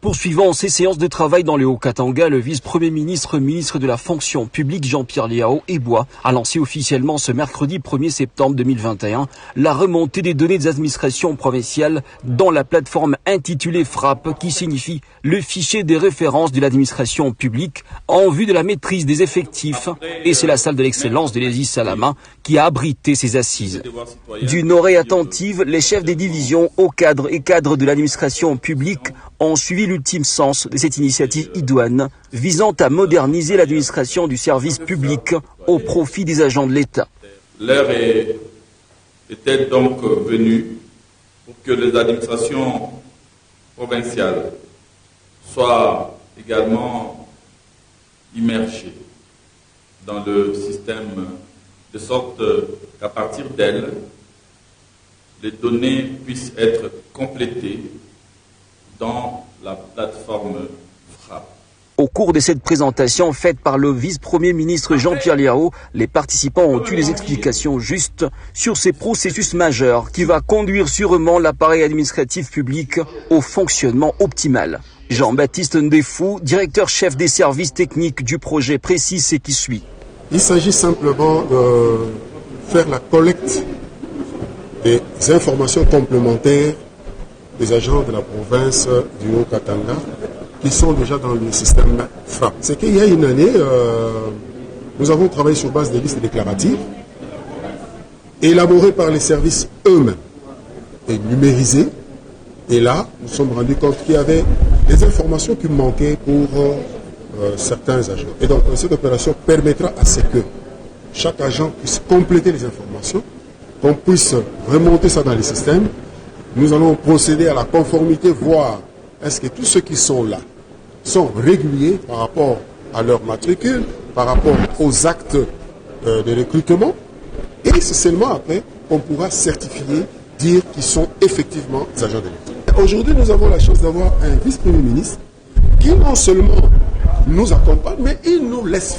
Poursuivant ses séances de travail dans le Haut-Katanga, le vice-premier ministre, ministre de la fonction publique Jean-Pierre Liao Eboua a lancé officiellement ce mercredi 1er septembre 2021 la remontée des données des administrations provinciales dans la plateforme intitulée FRAP, qui signifie le fichier des références de l'administration publique en vue de la maîtrise des effectifs. Et c'est la salle de l'excellence de l'ESI Salama qui a abrité ces assises. D'une oreille attentive, les chefs des divisions, hauts cadres et cadres de l'administration publique ont suivi l'ultime sens de cette initiative idoine visant à moderniser l'administration du service public au profit des agents de l'État. L'heure était donc venue pour que les administrations provinciales soient également immergées dans le système, de sorte qu'à partir d'elles, les données puissent être complétées dans la plateforme FRAP. Au cours de cette présentation faite par le vice-premier ministre Jean-Pierre Liao, les participants ont eu des explications justes sur ces processus majeurs qui va conduire sûrement l'appareil administratif public au fonctionnement optimal. Jean-Baptiste Ndefou, directeur-chef des services techniques du projet, précise ce qui suit. Il s'agit simplement de faire la collecte des informations complémentaires des agents de la province du Haut-Katanga qui sont déjà dans le système FRAP. C'est qu'il y a une année, nous avons travaillé sur base des listes déclaratives élaborées par les services eux-mêmes et numérisées. Et là, nous nous sommes rendus compte qu'il y avait des informations qui manquaient pour certains agents. Et donc, cette opération permettra à ce que chaque agent puisse compléter les informations, qu'on puisse remonter ça dans les systèmes. Nous allons procéder à la conformité, voir est-ce que tous ceux qui sont là sont réguliers par rapport à leur matricule, par rapport aux actes de recrutement. Et c'est seulement après qu'on pourra certifier, dire qu'ils sont effectivement des agents de l'État. Aujourd'hui, nous avons la chance d'avoir un vice-premier ministre qui non seulement nous accompagne, mais il nous laisse